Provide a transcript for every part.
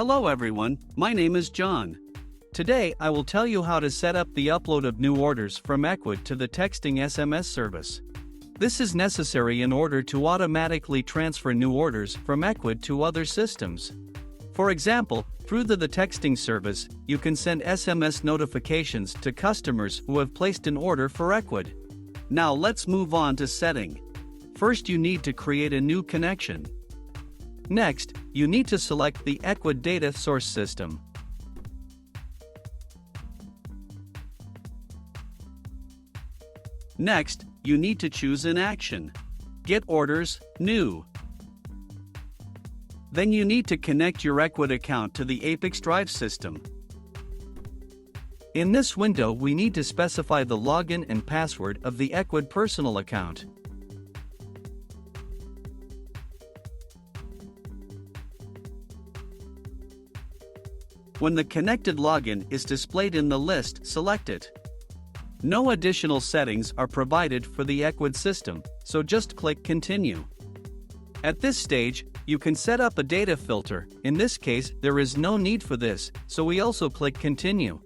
Hello everyone, my name is John. Today I will tell you how to set up the upload of new orders from Ecwid to the texting SMS service. This is necessary in order to automatically transfer new orders from Ecwid to other systems. For example, through the texting service, you can send SMS notifications to customers who have placed an order for Ecwid. Now let's move on to setting. First you need to create a new connection. Next, you need to select the Ecwid data source system. Next, you need to choose an action. Get orders, new. Then you need to connect your Ecwid account to the ApiX-Drive system. In this window we need to specify the login and password of the Ecwid personal account. When the connected login is displayed in the list, select it. No additional settings are provided for the Ecwid system, so just click Continue. At this stage, you can set up a data filter. In this case, there is no need for this, so we also click Continue.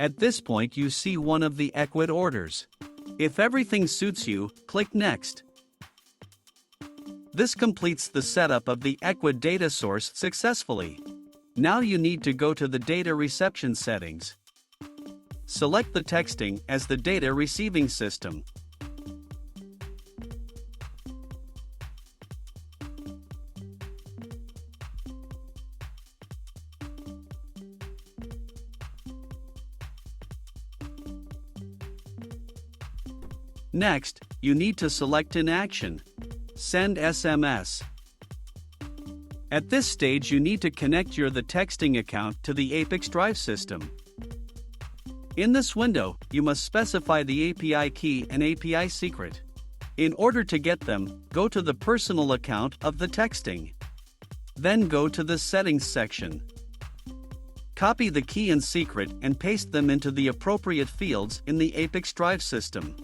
At this point you see one of the Ecwid orders. If everything suits you, click Next. This completes the setup of the Ecwid data source successfully. Now you need to go to the data reception settings. Select the texting as the data receiving system. Next, you need to select an action. Send SMS. At this stage you need to connect your TheTexting account to the ApiX-Drive system. In this window, you must specify the API key and API secret. In order to get them, go to the personal account of TheTexting. Then go to the Settings section. Copy the key and secret and paste them into the appropriate fields in the ApiX-Drive system.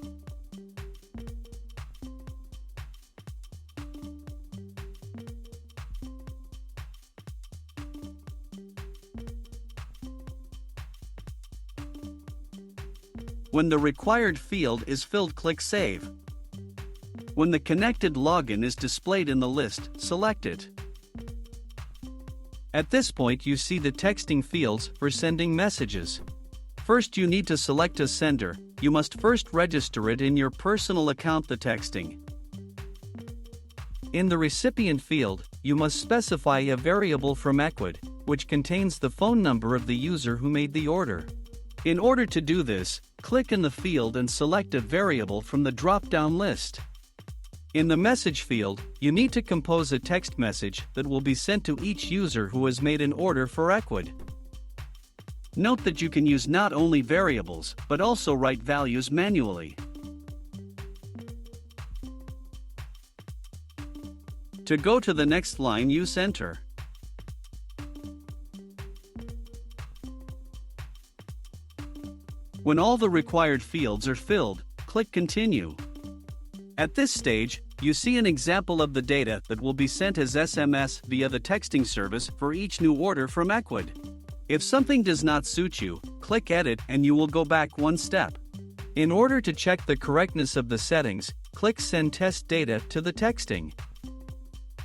When the required field is filled, click Save. When the connected login is displayed in the list, select it. At this point you see the texting fields for sending messages. First you need to select a sender. You must first register it in your personal account TheTexting. In the recipient field, you must specify a variable from Ecwid, which contains the phone number of the user who made the order. In order to do this, click in the field and select a variable from the drop-down list. In the message field, you need to compose a text message that will be sent to each user who has made an order for Ecwid. Note that you can use not only variables, but also write values manually. To go to the next line, use Enter. When all the required fields are filled, click Continue. At this stage, you see an example of the data that will be sent as SMS via the texting service for each new order from Ecwid. If something does not suit you, click Edit and you will go back one step. In order to check the correctness of the settings, click Send Test Data to TheTexting.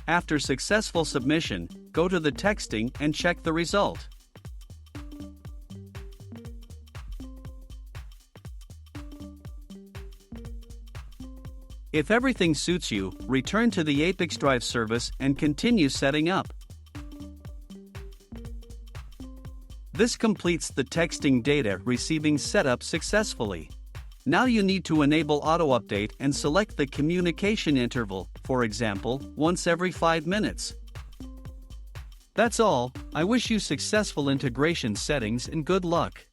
After successful submission, go to TheTexting and check the result. If everything suits you, return to the ApiX-Drive service and continue setting up. This completes the texting data receiving setup successfully. Now you need to enable auto-update and select the communication interval, for example, once every 5 minutes. That's all. I wish you successful integration settings and good luck.